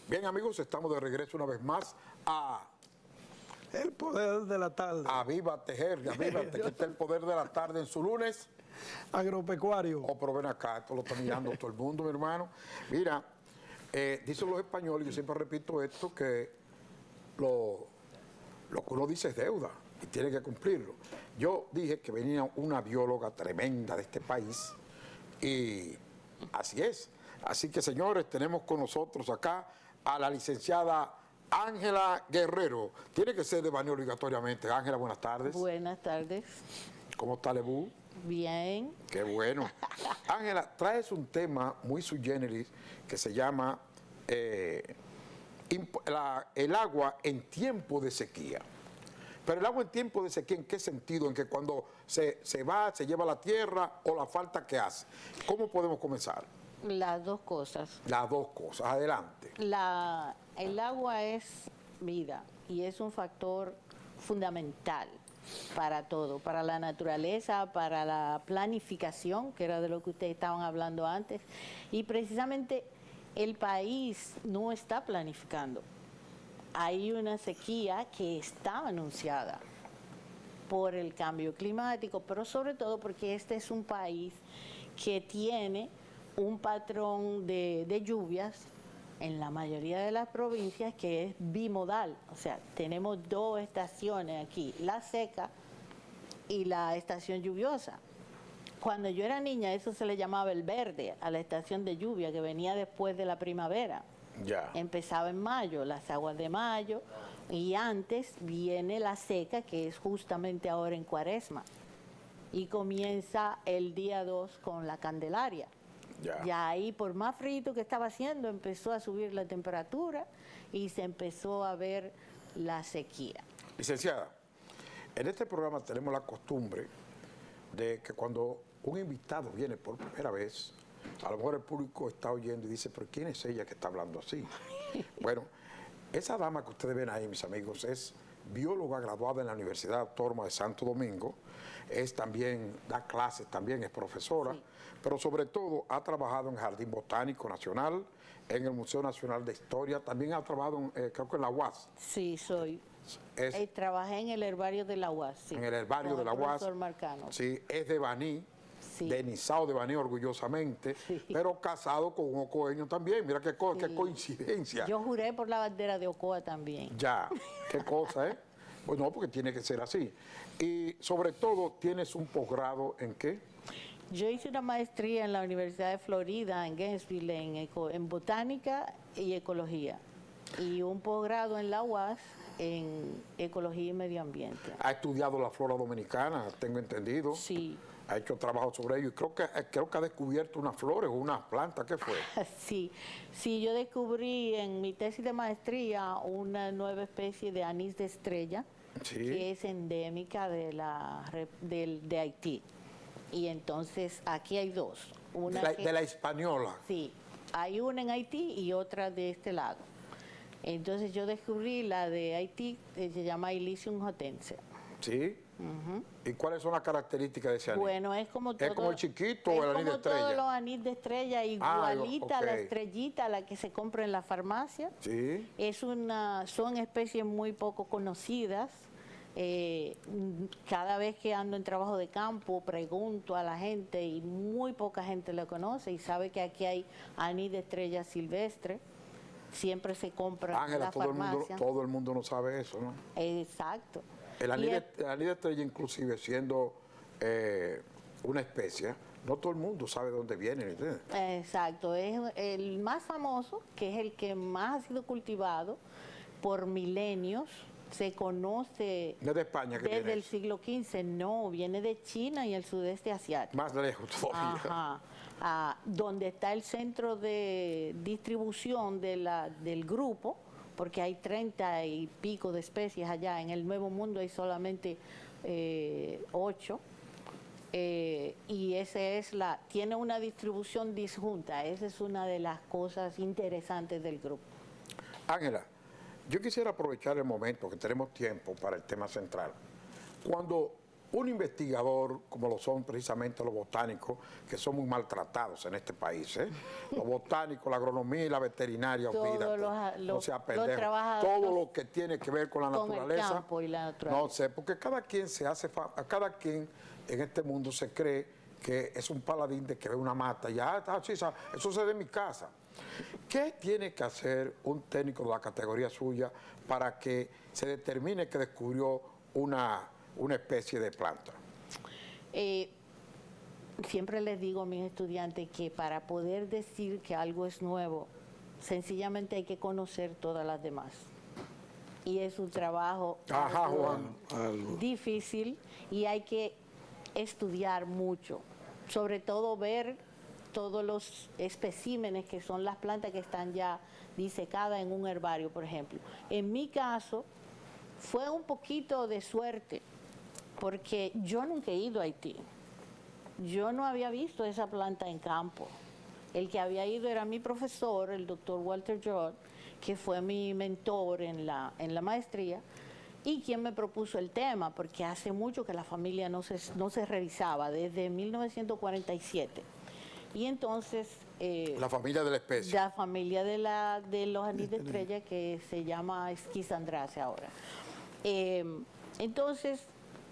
Bien, amigos, estamos de regreso una vez más a El poder de la tarde. Avívate, Jerry, avívate, que está el poder de la tarde en su lunes. Agropecuario. Oh, pero ven acá, esto lo está mirando todo el mundo, mi hermano. Mira, dicen los españoles, yo siempre repito esto, que lo que uno dice es deuda y tiene que cumplirlo. Yo dije que venía una bióloga tremenda de este país y así es. Así que, señores, tenemos con nosotros acá a la licenciada Ángela Guerrero. Tiene que ser de Baní obligatoriamente. Ángela, buenas tardes. Buenas tardes. ¿Cómo está, Lebu? Bien. Qué bueno. Ángela, traes un tema muy sui generis que se llama el agua en tiempo de sequía. Pero el agua en tiempo de sequía, ¿en qué sentido? ¿En que cuando se va, se lleva la tierra o la falta que hace? ¿Cómo podemos comenzar? Las dos cosas. Las dos cosas. Adelante. El agua es vida y es un factor fundamental para todo, para la naturaleza, para la planificación, que era de lo que ustedes estaban hablando antes. Y precisamente el país no está planificando. Hay una sequía que está anunciada por el cambio climático, pero sobre todo porque este es un país que tiene un patrón de lluvias en la mayoría de las provincias que es bimodal. O sea, tenemos dos estaciones aquí, la seca y la estación lluviosa. Cuando yo era niña eso se le llamaba el verde a la estación de lluvia que venía después de la primavera. Ya. Empezaba en mayo, las aguas de mayo, y antes viene la seca, que es justamente ahora en Cuaresma, y comienza el día 2 con la Candelaria. Ya ahí, por más frío que estaba haciendo, empezó a subir la temperatura y se empezó a ver la sequía. Licenciada, en este programa tenemos la costumbre de que cuando un invitado viene por primera vez, a lo mejor el público está oyendo y dice, pero ¿quién es ella que está hablando así? Bueno, esa dama que ustedes ven ahí, mis amigos, es bióloga graduada en la Universidad Autónoma de Santo Domingo, da clases también, es profesora, sí, pero sobre todo ha trabajado en el Jardín Botánico Nacional, en el Museo Nacional de Historia, también ha trabajado, creo que en la UAS. Sí, trabajé en el herbario de la UAS. Sí, en el herbario de la UAS. Profesor Marcano. Sí, es de Baní. Sí. De Nizao de Baní, orgullosamente, sí, pero casado con un ocoeño también. Mira qué coincidencia. Yo juré por la bandera de Ocoa también. Ya, qué cosa, ¿eh? Pues no, porque tiene que ser así. Y sobre todo, ¿tienes un posgrado en qué? Yo hice una maestría en la Universidad de Florida, en Gainesville, en botánica y ecología. Y un posgrado en la UAS en ecología y medio ambiente. ¿Ha estudiado la flora dominicana, tengo entendido? Sí. Ha hecho trabajo sobre ello y creo que ha descubierto unas flores o unas plantas, ¿qué fue? Sí, yo descubrí en mi tesis de maestría una nueva especie de anís de estrella, sí, que es endémica de Haití. Y entonces aquí hay dos. De la española. Sí, hay una en Haití y otra de este lado. Entonces yo descubrí la de Haití, que se llama Illicium jotense. Sí. ¿Y cuáles son las características de ese anís? Bueno, es como todo. ¿Es como el chiquito o el anís de estrella? Es como todos los anís de estrella, igualita a la estrellita, la que se compra en la farmacia. Sí. Son especies muy poco conocidas. Cada vez que ando en trabajo de campo pregunto a la gente y muy poca gente lo conoce y sabe que aquí hay anís de estrella silvestre. Siempre se compra en la farmacia. Todo el mundo no sabe eso, ¿no? Exacto. El anís de estrella, inclusive, siendo una especie, no todo el mundo sabe de dónde viene. ¿Entiendes? Exacto. Es el más famoso, que es el que más ha sido cultivado por milenios. Se conoce ¿No es de España que desde el siglo XV. No, viene de China y el sudeste asiático. Más lejos todavía. Ajá. Donde está el centro de distribución del grupo, porque hay 30 y pico de especies allá. En el Nuevo Mundo hay solamente 8. Y tiene una distribución disjunta. Esa es una de las cosas interesantes del grupo. Ángela, yo quisiera aprovechar el momento que tenemos tiempo para el tema central. Cuando un investigador, como lo son precisamente los botánicos, que son muy maltratados en este país, los botánicos, la agronomía y la veterinaria, olvídate, no sea pendejo, todo lo que tiene que ver con la naturaleza, el campo y la naturaleza. No sé, porque cada quien cada quien en este mundo se cree que es un paladín de que ve una mata, ya, sí, eso se ve en mi casa. ¿Qué tiene que hacer un técnico de la categoría suya para que se determine que descubrió una especie de planta? Siempre les digo a mis estudiantes que para poder decir que algo es nuevo, sencillamente hay que conocer todas las demás. Y es un trabajo difícil y hay que estudiar mucho, sobre todo ver todos los especímenes que son las plantas que están ya disecadas en un herbario, por ejemplo. En mi caso, fue un poquito de suerte, porque yo nunca he ido a Haití. Yo no había visto esa planta en campo. El que había ido era mi profesor, el doctor Walter George, que fue mi mentor en la maestría, y quien me propuso el tema, porque hace mucho que la familia no se revisaba, desde 1947. Y entonces... la familia de la especie. La familia de los anís de estrella, que se llama Schizandrace ahora. Entonces,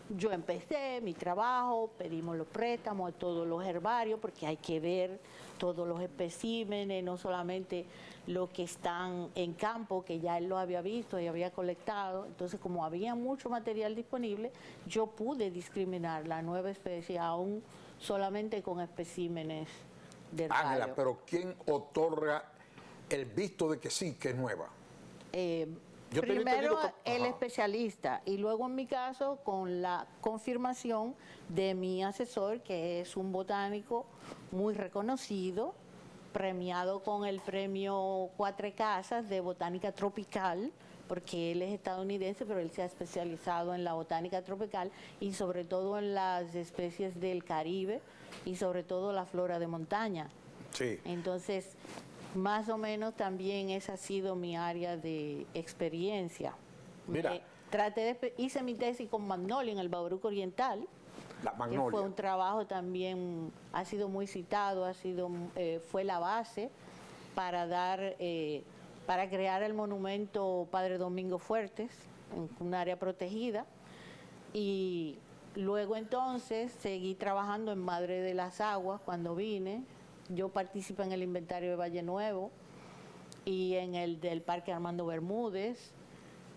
yo empecé mi trabajo, pedimos los préstamos a todos los herbarios, porque hay que ver todos los especímenes, no solamente los que están en campo, que ya él lo había visto y había colectado. Entonces, como había mucho material disponible, yo pude discriminar la nueva especie aún solamente con especímenes de herbario. Ángela, pero ¿quién otorga el visto de que sí, que es nueva? Primero el especialista y luego en mi caso con la confirmación de mi asesor, que es un botánico muy reconocido, premiado con el premio Cuatro Casas de Botánica Tropical, porque él es estadounidense, pero él se ha especializado en la botánica tropical y sobre todo en las especies del Caribe y sobre todo la flora de montaña. Sí. Entonces, más o menos también esa ha sido mi área de experiencia. Mira. Hice mi tesis con Magnolia en el Bauruco Oriental. La Magnolia. Que fue un trabajo también, ha sido muy citado, fue la base para para crear el monumento Padre Domingo Fuertes, en un área protegida. Y luego entonces seguí trabajando en Madre de las Aguas cuando vine. Yo participé en el inventario de Valle Nuevo y en el del Parque Armando Bermúdez,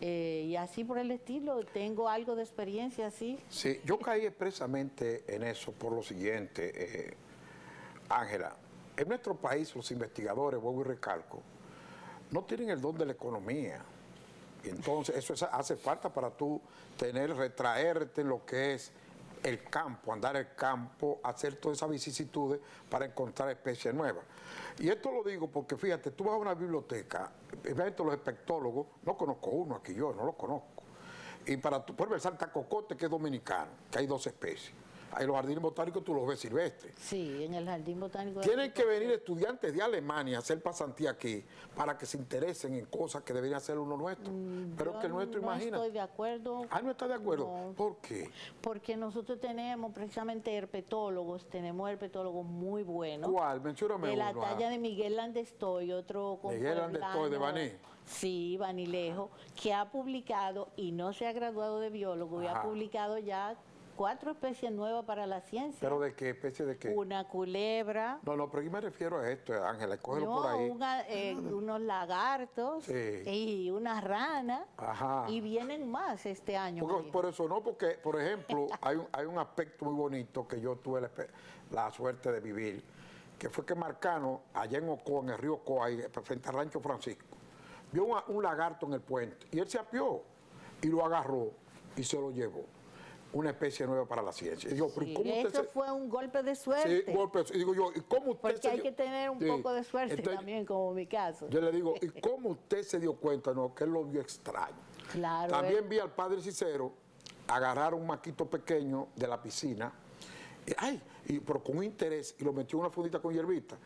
y así por el estilo. Tengo algo de experiencia así. Sí, yo caí expresamente en eso por lo siguiente, Ángela. En nuestro país los investigadores, vuelvo y recalco, no tienen el don de la economía. Y entonces eso hace falta para tú retraerte en lo que es el campo, andar el campo, hacer todas esas vicisitudes para encontrar especies nuevas. Y esto lo digo porque, fíjate, tú vas a una biblioteca, fíjate, los espectólogos, no conozco uno aquí, yo no lo conozco. Y por ejemplo, el saltacocote, que es dominicano, que hay 2 especies. Ahí los jardines botánicos tú los ves silvestres. Sí, en el jardín botánico. Tienen que venir estudiantes de Alemania a hacer pasantía aquí para que se interesen en cosas que debería hacer uno nuestro. Pero es que el nuestro, imagínate. No estoy de acuerdo. Ah, ¿no está de acuerdo? No. ¿Por qué? Porque nosotros tenemos precisamente herpetólogos muy buenos. ¿Cuál? Mencióname de la uno. talla de Miguel Landestoy, otro Miguel Landestoy de Baní. Sí, Banilejo, que ha publicado y no se ha graduado de biólogo, y ha publicado ya 4 especies nuevas para la ciencia. ¿Pero de qué especie de qué? Una culebra. No, pero yo me refiero a esto, Ángela, cógelo por ahí. Unos lagartos, sí, y una rana. Ajá. Y vienen más este año. Por eso no, porque, por ejemplo, hay un aspecto muy bonito que yo tuve la suerte de vivir, que fue que Marcano, allá en Ocoa, en el río Ocoa, ahí, frente al Rancho Francisco, vio un lagarto en el puente y él se apió y lo agarró y se lo llevó. Una especie nueva para la ciencia. Y digo, sí, ¿cómo eso fue un golpe de suerte. Sí, golpe. Y digo yo, ¿y cómo usted porque hay que tener un poco de suerte. Entonces, también, como mi caso. Yo le digo, ¿y cómo usted se dio cuenta? No, que él lo vio extraño. Claro. También vi al padre Cicero agarrar un maquito pequeño de la piscina, pero con un interés, y lo metió en una fundita con hierbita.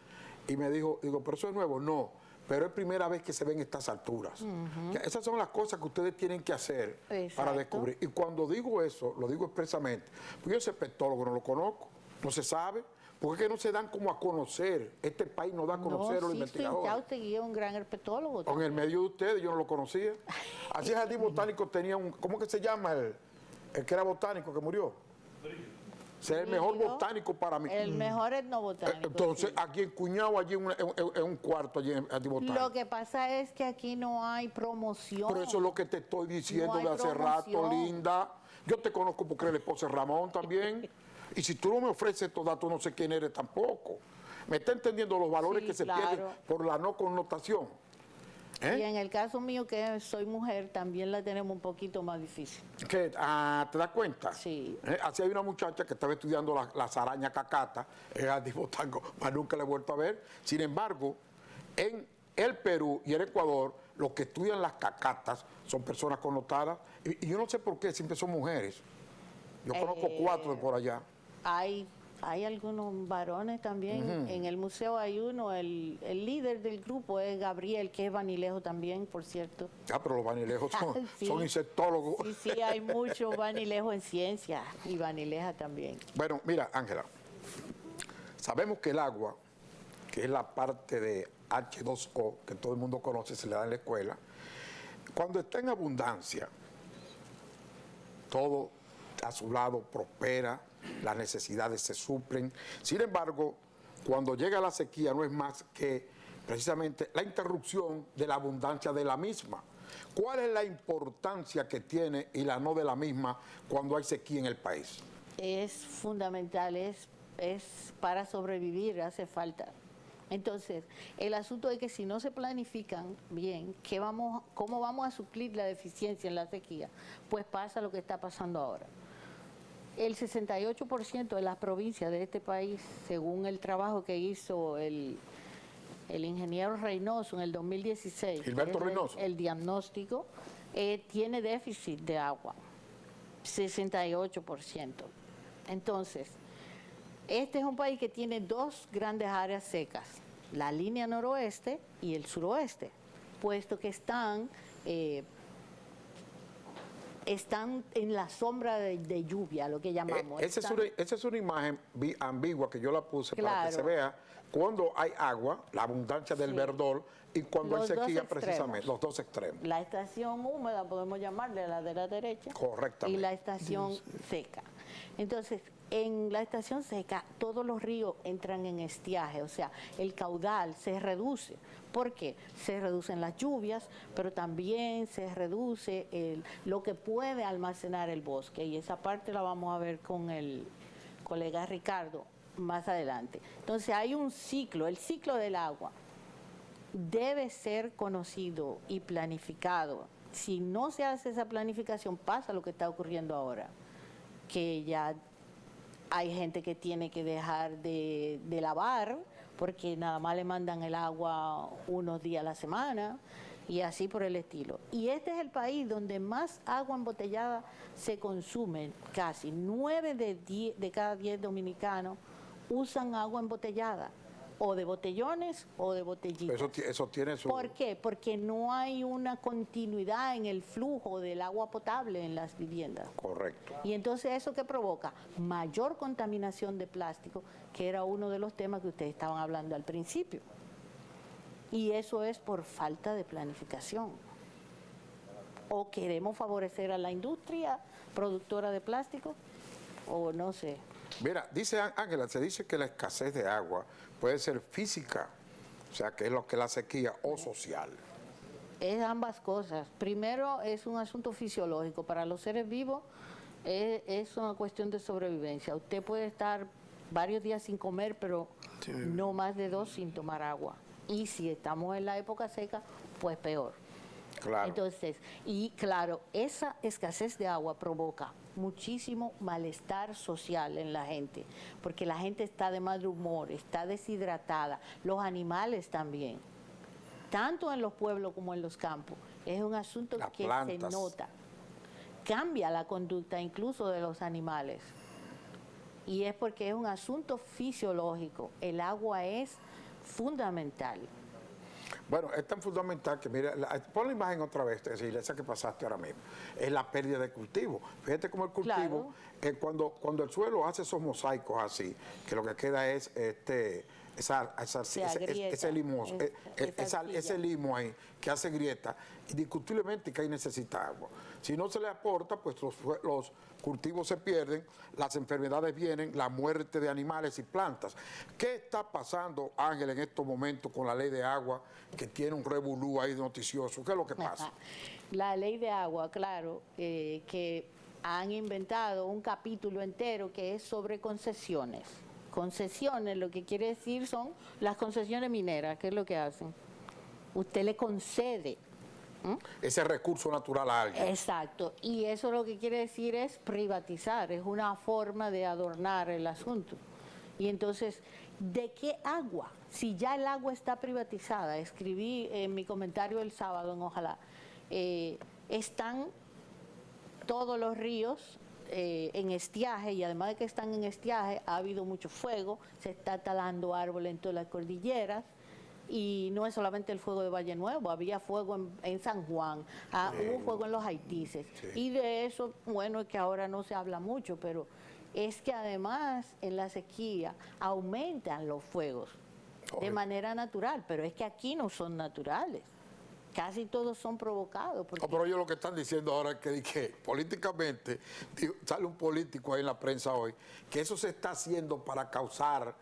Y me digo, pero eso es nuevo. No, pero es primera vez que se ven estas alturas. Ya, esas son las cosas que ustedes tienen que hacer para Exacto. descubrir. Y cuando digo eso, lo digo expresamente, porque yo ese pectólogo no lo conozco, no se sabe, porque es que no se dan como a conocer. Este país no da a conocer a los sí, investigadores. Usted es un gran herpetólogo. En el medio de ustedes yo no lo conocía. Así el jardín botánico tenía un, ¿cómo que se llama el que era botánico que murió? Es el mejor Brillo, botánico para mí. El mejor etnobotánico. Entonces, sí. aquí en Cuñado, allí en un cuarto, allí en el jardín botánico. Lo que pasa es que aquí no hay promoción. Pero eso es lo que te estoy diciendo No hay de hace rato, promoción. linda. Yo te conozco porque eres la esposa de Ramón también. Y si tú no me ofreces estos datos, no sé quién eres tampoco. ¿Me está entendiendo los valores Sí, que se claro. pierden por la no connotación? Y en el caso mío, que soy mujer, también la tenemos un poquito más difícil. ¿Qué? ¿Te das cuenta? Sí. Así hay una muchacha que estaba estudiando las arañas cacatas en el jardín botánico, mas nunca la he vuelto a ver. Sin embargo, en el Perú y el Ecuador, los que estudian las cacatas son personas connotadas. Y yo no sé por qué, siempre son mujeres. Yo conozco 4 de por allá. Hay algunos varones también. En el museo hay uno, el líder del grupo es Gabriel, que es vanilejo también, por cierto. Ah, pero los vanilejos son, Sí. son insectólogos. Sí, hay mucho vanilejo en ciencia y vanileja también. Bueno, mira, Ángela, sabemos que el agua, que es la parte de H2O, que todo el mundo conoce, se le da en la escuela, cuando está en abundancia, todo a su lado prospera, las necesidades se suplen. Sin embargo, cuando llega la sequía no es más que precisamente la interrupción de la abundancia de la misma. ¿Cuál es la importancia que tiene y la no de la misma cuando hay sequía en el país? Es fundamental, es para sobrevivir, hace falta. Entonces, el asunto es que si no se planifican bien, ¿cómo vamos a suplir la deficiencia en la sequía? Pues pasa lo que está pasando ahora. El 68% de las provincias de este país, según el trabajo que hizo el ingeniero Reynoso en el 2016, Gilberto que es Reynoso. el diagnóstico, tiene déficit de agua, 68%. Entonces, este es un país que tiene 2 grandes áreas secas, la línea noroeste y el suroeste, puesto que están en la sombra de lluvia, lo que llamamos. Esa es una imagen ambigua que yo la puse para que Claro. se vea cuando hay agua, la abundancia del Sí. verdor, y cuando Los hay dos sequía, extremos. precisamente, los dos extremos. La estación húmeda, podemos llamarle la de la derecha, Correctamente. y la estación seca. Entonces, en la estación seca, todos los ríos entran en estiaje, o sea, el caudal se reduce. ¿Por qué? Se reducen las lluvias, pero también se reduce lo que puede almacenar el bosque, y esa parte la vamos a ver con el colega Ricardo más adelante. Entonces, hay un ciclo, el ciclo del agua debe ser conocido y planificado. Si no se hace esa planificación, pasa lo que está ocurriendo ahora, que ya hay gente que tiene que dejar de lavar porque nada más le mandan el agua unos días a la semana y así por el estilo. Y este es el país donde más agua embotellada se consume, casi 9 de cada 10 dominicanos usan agua embotellada, o de botellones o de botellitas. Eso tiene su... ¿Por qué? Porque no hay una continuidad en el flujo del agua potable en las viviendas. Correcto. Y entonces eso que provoca mayor contaminación de plástico, que era uno de los temas que ustedes estaban hablando al principio. Y eso es por falta de planificación. O queremos favorecer a la industria productora de plástico, o no sé. Mira, dice Ángela, se dice que la escasez de agua puede ser física, o sea, que es lo que es la sequía, o social. Es ambas cosas. Primero, es un asunto fisiológico. Para los seres vivos es una cuestión de sobrevivencia. Usted puede estar varios días sin comer, pero no más de 2 sin tomar agua. Y si estamos en la época seca, pues peor. Claro. Entonces, y claro, esa escasez de agua provoca muchísimo malestar social en la gente, porque la gente está de mal humor, está deshidratada, los animales también, tanto en los pueblos como en los campos. Es un asunto Las que plantas. se nota, cambia la conducta incluso de los animales, y es porque es un asunto fisiológico. El agua es fundamental. Bueno, es tan fundamental que, mira, pon la imagen otra vez, Cecilia, esa que pasaste ahora mismo. Es la pérdida de cultivo. Fíjate cómo el cultivo, cuando el suelo hace esos mosaicos así, que lo que queda es ese limo ahí que hace grieta, indiscutiblemente que ahí necesita agua. Si no se le aporta, pues los cultivos se pierden, las enfermedades vienen, la muerte de animales y plantas. ¿Qué está pasando, Ángel, en estos momentos con la ley de agua, que tiene un revolú ahí noticioso? ¿Qué es lo que pasa? La ley de agua, claro, que han inventado un capítulo entero que es sobre concesiones. Concesiones, lo que quiere decir son las concesiones mineras. ¿Qué es lo que hacen? Usted le concede ese recurso natural a alguien. Exacto, y eso lo que quiere decir es privatizar, es una forma de adornar el asunto. Y entonces, ¿de qué agua? Si ya el agua está privatizada, escribí en mi comentario el sábado en Ojalá, están todos los ríos en estiaje, y además de que están en estiaje, ha habido mucho fuego, se está talando árboles en todas las cordilleras. Y no es solamente el fuego de Valle Nuevo, había fuego en San Juan, hubo fuego en los Haitises. Sí. Y de eso, bueno, es que ahora no se habla mucho, pero es que además en la sequía aumentan los fuegos de manera natural, pero es que aquí no son naturales. Casi todos son provocados. Porque... pero ellos lo que están diciendo ahora es que políticamente, sale un político ahí en la prensa hoy, que eso se está haciendo para causar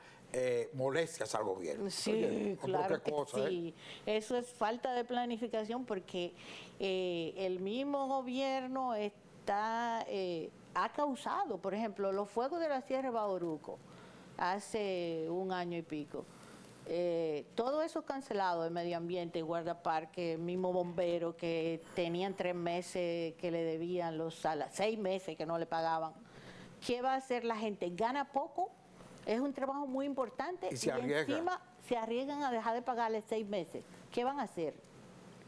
molestias al gobierno. Sí, oye, claro que cosa, sí. Eso es falta de planificación porque el mismo gobierno ha causado, por ejemplo, los fuegos de la Sierra de Bauruco hace un año y pico. Todo eso cancelado de medio ambiente, guardaparque, el mismo bombero que tenían 3 meses que le debían 6 meses que no le pagaban. ¿Qué va a hacer la gente? ¿Gana poco? Es un trabajo muy importante y encima se arriesgan a dejar de pagarle 6 meses. ¿Qué van a hacer?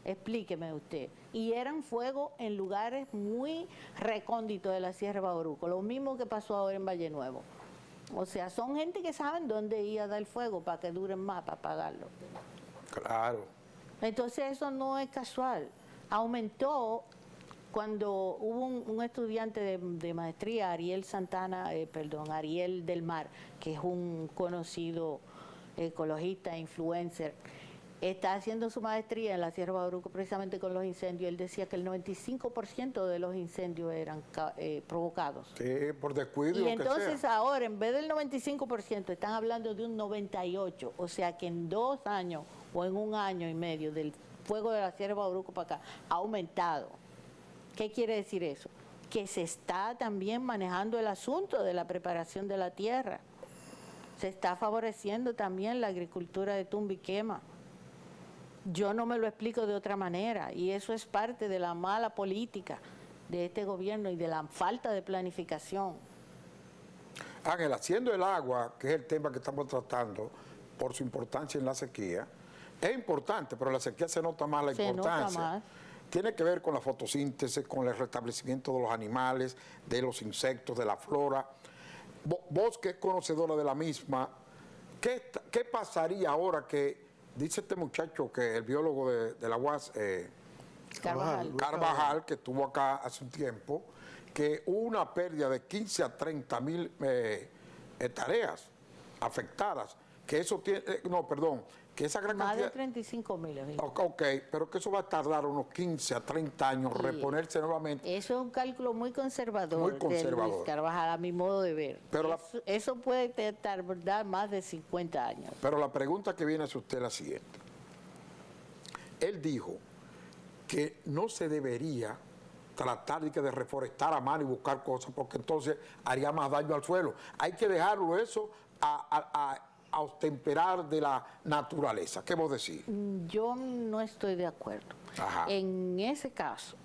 Explíqueme usted. Y eran fuegos en lugares muy recónditos de la Sierra de Bauruco, lo mismo que pasó ahora en Valle Nuevo. O sea, son gente que saben dónde ir a dar el fuego para que duren más, para pagarlo. Claro. Entonces eso no es casual. Aumentó cuando hubo un estudiante de maestría, Ariel del Mar, que es un conocido ecologista, influencer, está haciendo su maestría en la Sierra de Bauruco precisamente con los incendios. Él decía que el 95% de los incendios eran provocados. Sí, por descuido. Y entonces ahora, en vez del 95%, están hablando de un 98%. O sea que en 2 años o en 1 año y medio del fuego de la Sierra de Bauruco para acá, ha aumentado. ¿Qué quiere decir eso? Que se está también manejando el asunto de la preparación de la tierra. Se está favoreciendo también la agricultura de tumba y quema. Yo no me lo explico de otra manera, y eso es parte de la mala política de este gobierno y de la falta de planificación. Ángel, haciendo el agua, que es el tema que estamos tratando, por su importancia en la sequía, es importante, pero en la sequía se nota más la importancia. Se nota más. Tiene que ver con la fotosíntesis, con el restablecimiento de los animales, de los insectos, de la flora. Vos que es conocedora de la misma, ¿qué pasaría ahora que, dice este muchacho, que el biólogo de la UAS, Carvajal, que estuvo acá hace un tiempo, que hubo una pérdida de 15 a 30 mil hectáreas afectadas, que eso tiene, que esa gran más cantidad... de 35.000. Ok, pero que eso va a tardar unos 15 a 30 años reponerse nuevamente. Eso es un cálculo muy conservador, muy conservador. de Luis Carvajal, a mi modo de ver. Pero eso puede tardar más de 50 años. Pero la pregunta que viene a usted es la siguiente. Él dijo que no se debería tratar de reforestar a mano y buscar cosas, porque entonces haría más daño al suelo. Hay que dejarlo eso a temperar de la naturaleza. ¿Qué vos decís? Yo no estoy de acuerdo. Ajá. En ese caso,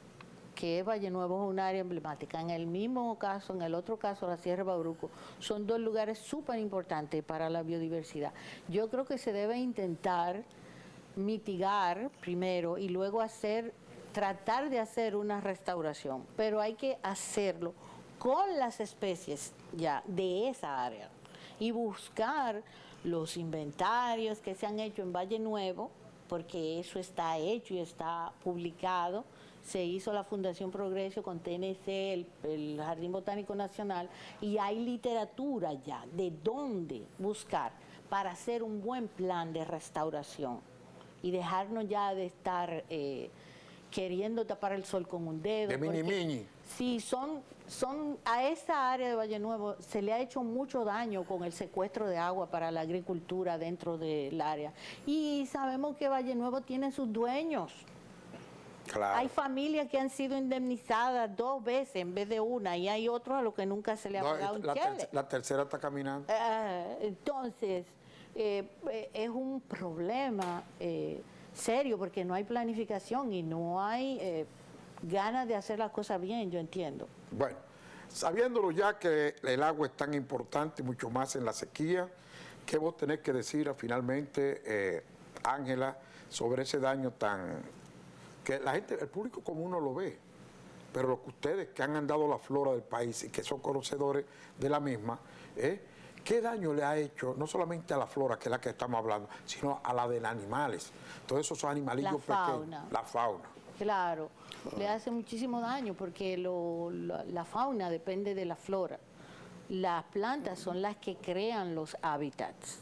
que Valle Nuevo es un área emblemática, en el mismo caso, en el otro caso, la Sierra de Bauruco, son 2 lugares súper importantes para la biodiversidad. Yo creo que se debe intentar mitigar primero y luego tratar de hacer una restauración, pero hay que hacerlo con las especies ya de esa área y buscar los inventarios que se han hecho en Valle Nuevo porque eso está hecho y está publicado. Se hizo la Fundación Progreso con TNC, el Jardín Botánico Nacional, y hay literatura ya de dónde buscar para hacer un buen plan de restauración y dejarnos ya de estar queriendo tapar el sol con un dedo. De mini. Sí, a esa área de Valle Nuevo se le ha hecho mucho daño con el secuestro de agua para la agricultura dentro del área. Y sabemos que Valle Nuevo tiene sus dueños. Claro. Hay familias que han sido indemnizadas 2 veces en vez de una, y hay otros a los que nunca se le ha pagado un chele. La tercera está caminando. Entonces, es un problema serio porque no hay planificación y no hay ganas de hacer las cosas bien, yo entiendo. Bueno, sabiéndolo ya que el agua es tan importante, mucho más en la sequía, ¿qué vos tenés que decir finalmente, Ángela, sobre ese daño tan... que la gente, el público común no lo ve, pero lo que ustedes que han andado la flora del país y que son conocedores de la misma, ¿qué daño le ha hecho no solamente a la flora, que es la que estamos hablando, sino a la de los animales? Todos esos animalillos pequeños. La fauna. Claro, le hace muchísimo daño porque la fauna depende de la flora. Las plantas son las que crean los hábitats.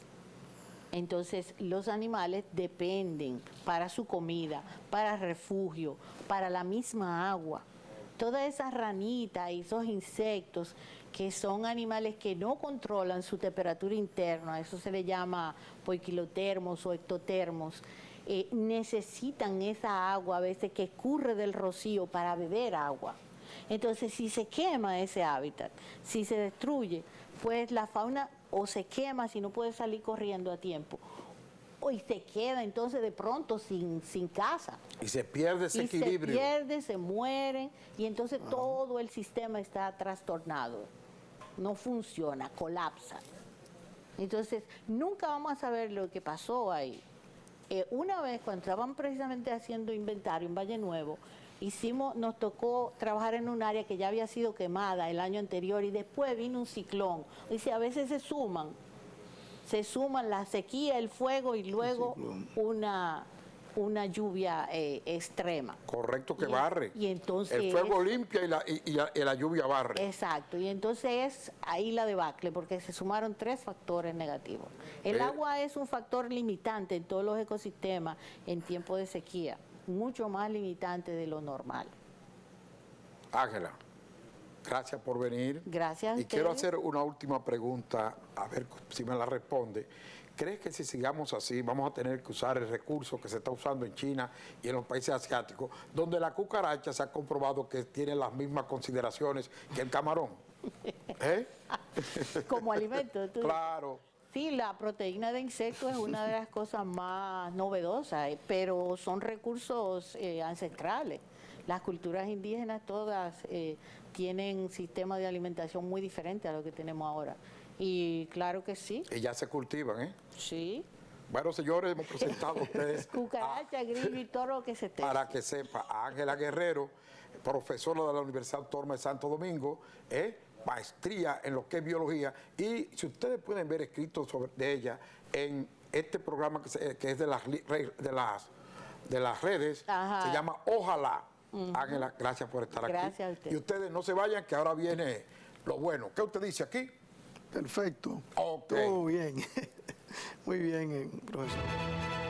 Entonces, los animales dependen para su comida, para refugio, para la misma agua. Todas esas ranitas y esos insectos que son animales que no controlan su temperatura interna, eso se le llama poiquilotermos o ectotermos, necesitan esa agua a veces que escurre del rocío para beber agua. Entonces, si se quema ese hábitat, si se destruye, pues la fauna o se quema si no puede salir corriendo a tiempo, y se queda entonces de pronto sin casa. Y se pierde ese equilibrio. Se pierde, se mueren, y entonces todo el sistema está trastornado. No funciona, colapsa. Entonces, nunca vamos a saber lo que pasó ahí. Una vez, cuando estaban precisamente haciendo inventario en Valle Nuevo, nos tocó trabajar en un área que ya había sido quemada el año anterior y después vino un ciclón. Dice, a veces se suman la sequía, el fuego y luego una lluvia extrema. Correcto, que barre. Y entonces el fuego limpia y la lluvia barre. Exacto, y entonces es ahí la debacle, porque se sumaron 3 factores negativos. El agua es un factor limitante en todos los ecosistemas en tiempo de sequía, mucho más limitante de lo normal. Ángela, gracias por venir. Gracias a Y ustedes. quiero hacer una última pregunta, a ver si me la responde. ¿Crees que si sigamos así vamos a tener que usar el recurso que se está usando en China y en los países asiáticos, donde la cucaracha se ha comprobado que tiene las mismas consideraciones que el camarón? Como alimento. Claro. Sí, la proteína de insectos es una de las cosas más novedosas, pero son recursos ancestrales. Las culturas indígenas todas tienen sistemas de alimentación muy diferentes a lo que tenemos ahora. Y claro que sí. Y ya se cultivan, ¿eh? Sí. Bueno, señores, hemos presentado a ustedes Cucaracha, grillo y todo lo que se tenga. para que sepa, a Ángela Guerrero, profesora de la Universidad Autónoma de Santo Domingo, maestría en lo que es biología, y si ustedes pueden ver escritos de ella en este programa que es de las redes, Ajá. se llama Ojalá. Ángela, gracias por estar Gracias a aquí. usted. Y ustedes no se vayan, que ahora viene lo bueno. ¿Qué usted dice aquí? Perfecto. Ok. Todo bien. Muy bien, profesor.